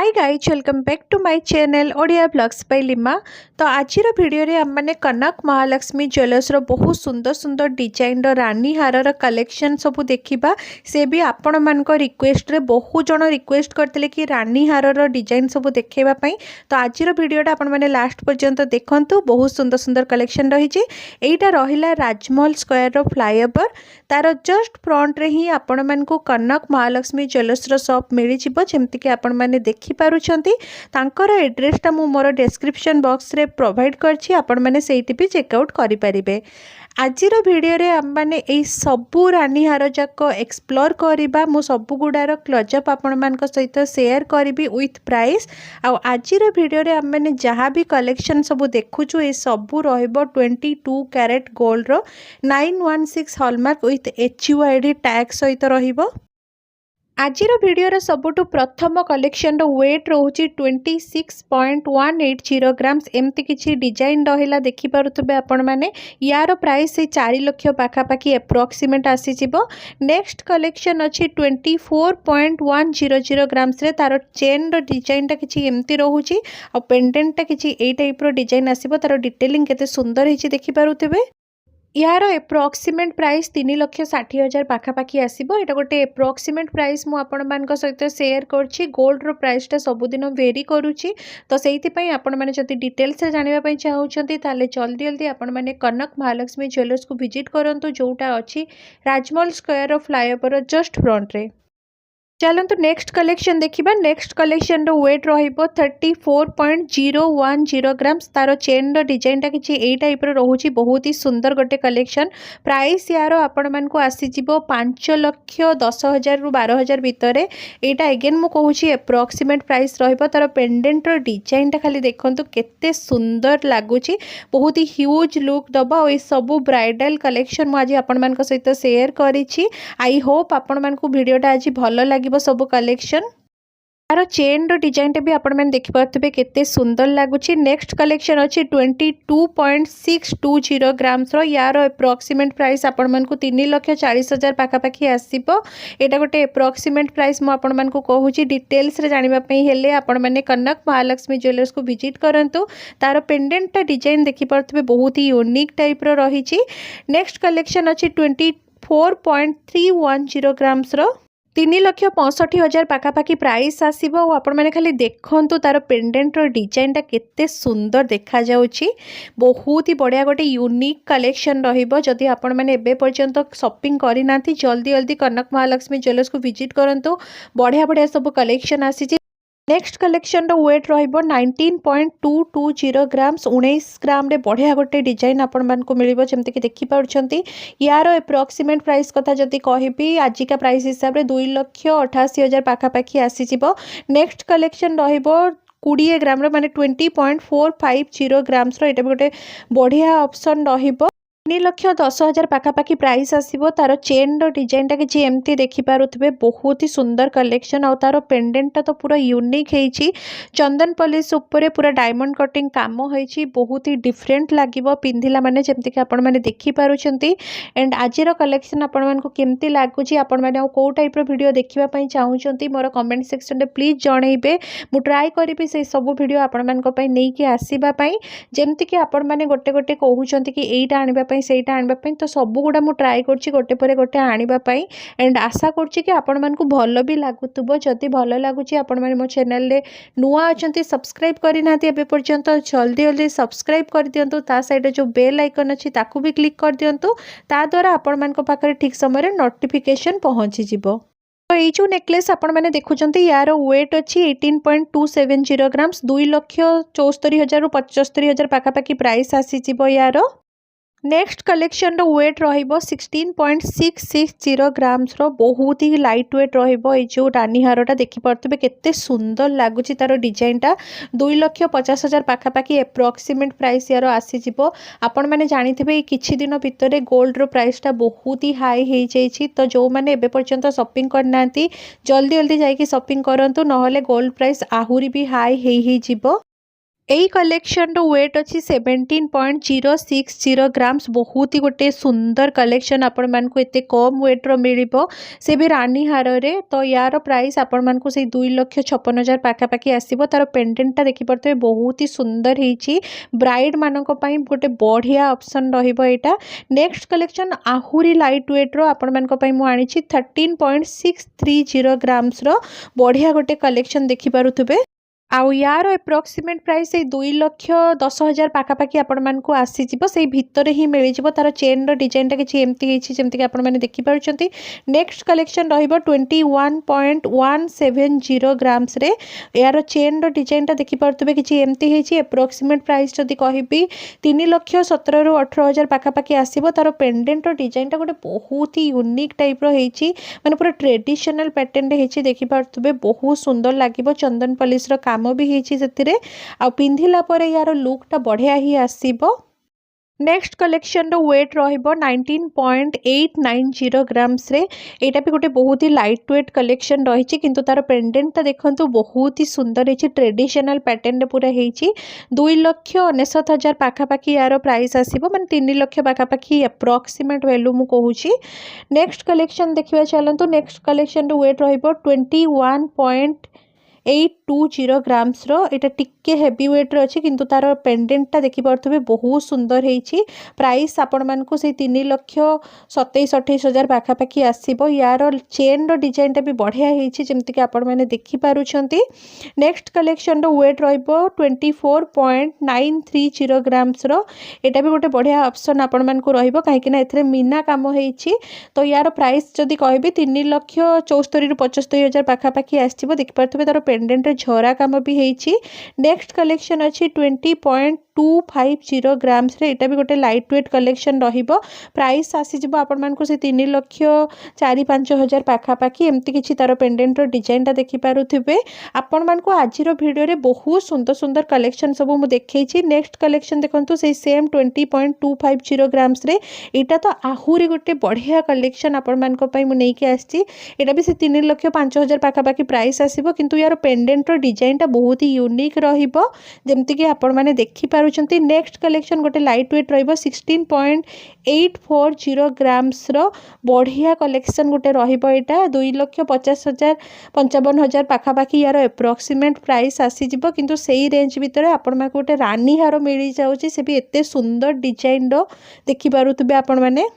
Hi guys welcome back to my channel Odia blogs by Lima. तो आज video रे हम माने कनक महालक्ष्मी ज्वेलर्स रो बहुत सुंदर सुंदर डिजाइन रो रानी हार रो कलेक्शन सब देखिबा। से भी आपण मान को रिक्वेस्ट रे बहुत जण रिक्वेस्ट करते कि रानी हार रो डिजाइन सब देखेबा पई। तो आज वीडियोटा आपण माने लास्ट पर्यंत देखंतु। बहुत सुंदर सुंदर कलेक्शन रही छि। एटा रहिला राजमहल स्क्वायर रो फ्लाईओवर तार जस्ट फ्रंट रे ही आपण मान को कनक महालक्ष्मी ज्वेलर्स रो शॉप मिली जिवो। जेमति कि आपण माने देखिपारुछंती तांकर एड्रेसटा मु मोर डिस्क्रिप्शन बॉक्स रे प्रोवाइड करछि। आपण माने सेठी भी चेकआउट करि परिबे। आजिर वीडियो रे हम माने एई सबु रानी हार जाक एक्सप्लोर करिबा। मु सबु गुडार क्लोजअप आपण मान सहित शेयर करिबी विथ प्राइस। आ आजिर वीडियो रे हम माने जहाँ भी कलेक्शन सबु देखुछु ए सबु रहइबो 22 कैरेट गोल्ड रो 916 हॉलमार्क विथ HUID टैग सहित रहिबो। आजिर वीडियो सबुठु प्रथम कलेक्शन रो वेट रोची 26.180 ग्राम्स। एमती किछि डिजाइन रहिला देखि पारुथबे आपण माने। यार प्राइस से 4 लाख पाखापाखि एप्रोक्सीमेट आसी जिवो। नेक्स्ट कलेक्शन अछि 24.100 ग्राम्स रे। तार चेन रो डिजाइन टा किछि एमती रहूची आ पेंडेंट टा किछि एई टाइप रो डिजाइन आसीबो। तार डिटेलिंग केते सुंदर हिची देखि पारुथबे। यार एप्रोक्सीमेट प्राइस 3,60,000 पाखापाखि आसीबो। एटा गोटे एप्रोक्सीमेट प्राइस मु आपण मान सहित शेयर करछि। गोल्ड रो प्राइस टा सबुदिन वेरी करूछि। तो सेहिति पई आपण माने जति डिटेल्स रे जानिबा पई चाहउछंती ताले जल्दी जल्दी आपण माने कनक महालक्ष्मी ज्वेलर्स को विजिट करंतु जोटा अछि राजमहल square rho flyover just front रे। चलतु नेक्स्ट कलेक्शन देखिबा। नेक्स्ट कलेक्शन रो वेट रहिबो 34.010 ग्राम्स। तार चेन रो डिजाइन टा किछि एई टाइप रो रहूची। बहुत ही सुंदर गोटे कलेक्शन। प्राइस यार आपण मान को आसी जिवो 5,10,000 रु 12,000 भितरे। एटा अगेन मु कहूची एप्रोक्सीमेट प्राइस रहिबो। तार पेंडेंट रो डिजाइन टा खाली देखंतु केते सुंदर लागुची। बहुत ही ह्यूज लुक दबा। ओ सब ब्राइडल कलेक्शन मु आज आपण मान को सहित शेयर करिछि। आई होप आपण मान को वीडियोटा आज भलो लागिबो सब कलेक्शन। तार चेन रो डिजाइन टे भी आपण मैंने देखि पारथबे केते सुंदर लागुची। नेक्स्ट कलेक्शन अछि 22.620 ग्राम्स रो। यार एप्रोक्सीमेट प्राइस आपण मान को 3,40,000 पाखापाखि आसीबो। एटा गोटे एप्रोक्सीमेट प्राइस मु आपण मान को कहूची। डिटेल्स रे जानिबा पई हेले आपण माने कनक महालक्ष्मी ज्वेलर्स को विजिट करंतु। तार पेंडेंट टा डिजाइन देखि पारथबे बहुत ही यूनिक टाइप रो रहिची। नेक्स्ट कलेक्शन अछि 24.310 ग्राम्स रो 3,65,000 पाखापाखि प्राइस आसीबो। आपण माने खाली देखंतु तार पेंडेंट रो डिजाइन टा केते सुंदर देखा जाउची। बहुत ही बढ़िया गोटे यूनिक कलेक्शन रहिबो। जदि आपण माने एबे पर्यंत शॉपिंग करि नाथि जल्दी जल्दी कनक महालक्ष्मी ज्वेलर्स को विजिट करंतु। बढ़िया बढ़िया सब कलेक्शन आसी। नेक्स्ट कलेक्शन रो वेट रहिबो 19.220 ग्राम्स। 19 ग्राम रे बढ़िया गोटे डिजाइन आपण मान को मिलिबो। जेमति कि देखि पाउछंती। यार एप्रोक्सीमेट प्राइस कथा जदि कहिबी आजिका प्राइस हिसाब रे 2,88,000 पाखापाखि आसी जिवो। नेक्स्ट कलेक्शन रहिबो 20 ग्राम रो माने 20.450 ग्राम्स रो। एटा गोटे बढ़िया ऑप्शन रहिबो। 3,10,000 पाखापाखि प्राइस आसीबो। तार चेन रो डिजाइन टा किछि एमती देखि पारुथबे। बहुत ही सुंदर कलेक्शन। आ तार पेंडेंट टा तो पूरा यूनिक हेछि। चंदन पॉलिश ऊपर पूरा डायमंड कटिंग काम होइछि। बहुत ही डिफरेंट लागिबो पिंधिला माने जेमति कि आपण माने देखि पारुछंती। एंड आजिरो कलेक्शन आपण मान को केमती लागुछि आपण माने आ को टाइप रो वीडियो देखिबा पई चाहुछंती मोर कमेंट सेक्शन रे प्लीज जणैबे। मु ट्राई करिबी से सब वीडियो आपण मान को पई नै कि आसीबा पई। जेमति कि आपण माने गोटे गोटे कहउछंती कि एइटा आनिबा सेटा आनिबा पई। तो सब गुडा मु ट्राई करछि गोटे परे गोटे आनिबा पई। एंड आशा करछि कि आपण मान को भलो भी लागुतबो। जदि भलो लागुछि आपण माने मो चैनल रे नुवा अछंती सब्सक्राइब करि नाथि एबे पर्यंत जल्दी जल्दी सब्सक्राइब कर दियंतु। ता साइड जो बेल आइकन अछि ताकू भी क्लिक कर दियंतु। ता द्वारा आपण मान को पाखरे ठीक समय रे नोटिफिकेशन पहुंची जिवो। तो ये जो नेकलेस आपण मैंने देखुंत यार वेट अच्छी 18.270 ग्राम्स। 2,74,000 रु 75,000 पाखापाखि प्राइस आसी यार। नेक्स्ट कलेक्शन रो वेट रहिबो 16.660 ग्राम्स रो। बहुत ही लाइट वेट रहिबो। ए जो रानी हारटा देखि परतबे केते सुंदर लागुची। तार डिजाइन टा 2,50,000 पाखापाखि एप्रोक्सीमेट प्राइस यार आसी जिवो। आपण माने जानिथिबे किछि दिन भितरे गोल्ड रो प्राइस टा बहुत ही हाई हेइ जाइछि। तो जो माने एबे पर्यंत शॉपिंग करनांती जल्दी जल्दी जाइकि शॉपिंग करंतु नहले गोल्ड प्राइस आहुरी भी हाई हेइ जिवो। एई कलेक्शन रो वेट अच्छी 17.060 ग्राम्स। बहुत ही गोटे सुंदर कलेक्शन आपण मान को एते कम वेट रो मिलिबो से भी रानी हार रे। तो यार प्राइस आपण मान को से 2,56,000 पाखापाखि आसीबो। तार पेंडेंटा देखि परते बहुत ही सुंदर हेची। ब्राइड मानक पई गोटे बढ़िया ऑप्शन रहिबो एटा। नेक्स्ट कलेक्शन आहुरी लाइट वेट रो आपण मान को पई मु आनी छी 13.630 ग्राम्स रो बढ़िया गोटे कलेक्शन देखि पारुथबे। आउ यार एप्रोक्सीमेट प्राइस 2,10,000 पाखापाखि आपण मानकु आसीजिवो। से भितर ही मिलिजिवो। तार चेन रो डिजाइन टा किछि एम्ति हेछि जेम्ति कि आपण माने देखि पारुचंती। नेक्स्ट कलेक्शन रहिबो 21.170 ग्राम्स रे। यार चेन रो डिजाइन टा देखि पारुतबे किछि एम्ति हेछि। एप्रोक्सीमेट प्राइस जदि कहिबी 3,17,000 रु 18,000 पाखापाखि आसीबो। तार पेंडेंट रो डिजाइन टा गोटे बहुत ही यूनिक टाइप रो हेछि। माने पूरा ट्रेडिशनल पैटर्न रे हेछि देखि पारुतबे बहुत सुंदर लागिबो। चंदन पॉलिश रो काम भी हेछि सेतिरे। आ पिंधिला परे यार लुक टा बढ़िया ही आसीबो। नेक्स्ट कलेक्शन रो वेट रहिबो 19.890 ग्राम्स रे। एटा भी गोटे बहुत ही लाइट वेट कलेक्शन रहिछि किंतु तार पेंडेंट ता देखंतु बहुत ही सुंदर हेछि। ट्रेडिशनल पैटर्न रे पूरा हेछि। 2,69,000 पाखापाखि यार प्राइस आसीबो। माने 3,00,000 पाखापाखि एप्रोक्सीमेट वैल्यू मु कहूछि। नेक्स्ट कलेक्शन देखिबा चलंतु। नेक्स्ट कलेक्शन रो वेट रहिबो 21.820 ग्राम्स रो। एटा टिके हेवी वेट रो अछि किंतु तार पेंडेंट ता देखि परथबे बहुत सुंदर हेछि। प्राइस आपण मान को से 3,27,28,000 पाखापाखि आसीबो। यार चेन रो डिजाइन टा भी बढ़िया हेछि जेमति कि आपण माने देखि पारुछंती। नेक्स्ट कलेक्शन रो वेट रहिबो 24.930 ग्राम्स रो। एटा भी गोटे बढ़िया ऑप्शन आपण मान को रहिबो काहे कि ना एथरे मीना काम हेछि। तो यार प्राइस जदि कहबी 3,74,000 रु 75,000 पाखापाखि आसीबो। देखि परथबे तार पेंडेंट झरा काम भी हेछि। नेक्स्ट कलेक्शन अच्छी 20.250 ग्राम्स रे। एटा भी गोटे लाइट वेट कलेक्शन रहिबो। प्राइस आसीजिबो आपण मानकु से 3,04,5,000 पाखापाखि एमती किछि तार पेंडेंट रो डिजाइन टा देखि पारुथिबे। आपण मानकु आजिरो वीडियो रे बहुत सुंदर सुंदर कलेक्शन सब मु देखैछि। नेक्स्ट कलेक्शन देखंतु से सेम 20.250 ग्राम्स रे। एटा तो आहुरी गोटे बढ़िया कलेक्शन आपण मानको पई मु नै के आछि। एटा भी से 3,05,000 पाखापाखि प्राइस आसीबो किंतु यार पेंडेंट रो डिजाइन टा बहुत ही यूनिक रहिबो जेमति कि आपण माने देखि पारुचंती। नेक्स्ट कलेक्शन गोटे लाइट वेट रहिबो 16.840 ग्राम्स रो बढ़िया कलेक्शन गोटे रहिबो। एटा 2,50,000 55,000 पाखापाखि यार एप्रोक्सीमेट प्राइस आसीजिबो किंतु सेही रेंज भितरे आपण माको गोटे रानी हार मिली जाउची। से भी एते सुंदर डिजाइन रो देखि पारुतबे आपण माने।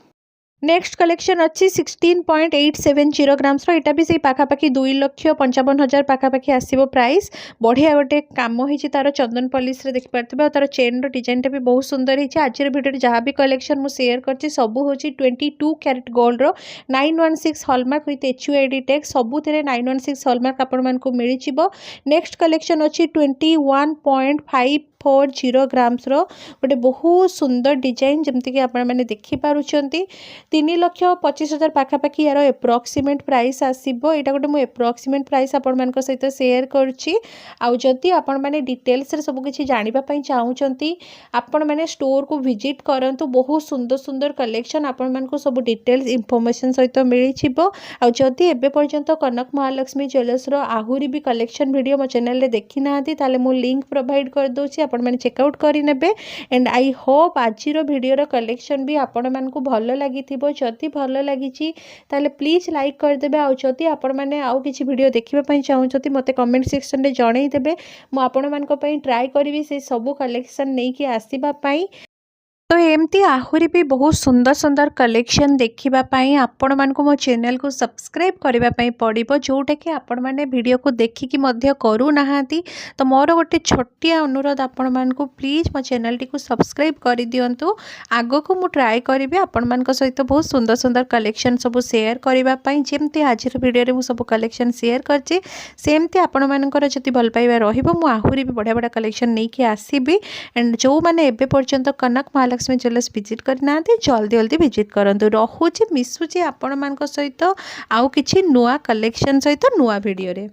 नेक्स्ट कलेक्शन अच्छी 16.870 ग्राम्स रो। एटा भी से पाखापाखि 2,55,000 पाखापाखि आसीबो प्राइस। बढ़िया गोटे काम होइछि तार चंदन पॉलिश रे देखि पारथबे। तार चेन रो डिजाइन टा भी बहुत सुंदर होइछि। आज रो वीडियो रे जहां भी कलेक्शन मु शेयर करछि सबु होछि 22 कैरेट गोल्ड रो 916 हॉलमार्क विथ HUID टैग। सबु थेरे 916 हॉलमार्क आपण मान को मिलि छिबो। नेक्स्ट कलेक्शन अछि 21.540 ग्राम्स रो गोटे बहुत सुंदर डिजाइन जेमति कि आपण माने देखि पारुचंती। 3,25,000 पाखापाखि यार एप्रोक्सीमेट प्राइस आसीबो। एटा गोटे मु एप्रोक्सीमेट प्राइस आपण मान को सहित शेयर करछि। आउ जदि आपण माने डिटेल्स रे सब किछि जानिबा पई चाहुचंती आपण माने स्टोर को विजिट करंतु। बहुत सुंदर सुंदर कलेक्शन आपण मान को सब डिटेल्स इंफॉर्मेशन सहित मिलि छिबो। आउ जदि एबे पर्यंत कनक महालक्ष्मी ज्वेलर्स रो आहुरी भी कलेक्शन वीडियो मो चैनल रे देखि नाहंती ताले मु लिंक प्रोवाइड कर दोछि आपण माने चेकआउट करि नेबे। एंड आई होप आजिरो वीडियो रो कलेक्शन भी आपण मान को भलो लागिथिबो। जदि भलो लागिछि ताले प्लीज लाइक कर देबे। आउ जदि आपण माने आउ किछि वीडियो देखिबा पई चाहुचंती मते कमेंट सेक्शन रे जणै देबे। मु आपण मान को पई ट्राई करबी से सब कलेक्शन नै कि आसीबा पई। तो एमती आहुरी भी बहुत सुंदर सुंदर कलेक्शन देखिबा पई आपण मान को मो चैनल को सब्सक्राइब करिबा पई पड़िबो जोटा कि आपण माने वीडियो को देखिकी मध्य करू नाहांती। तो मोर गोटे छोटिया अनुरोध आपण मान को प्लीज मो चैनल टी को सब्सक्राइब करि दियंतु। आगो को मु ट्राई करिबे आपण मान को सहित बहुत सुंदर सुंदर कलेक्शन सब शेयर करिबा पई। जेमती आजिर वीडियो रे मु सब कलेक्शन शेयर करछि सेमती आपण मानकर जति भल पाइबा रहिबो मु आहुरी भी बढ़िया बढ़िया कलेक्शन नै कि आसीबी। एंड जो माने एबे पर्यंत कनक महालक्ष्मी ज्वेलर्स विजिट करना जल्दी जल्दी विजिट करंतु। रहुछि मिसुछि आपण मान सहित आउ किछि नुआ कलेक्शन सहित नुआ वीडियो रे।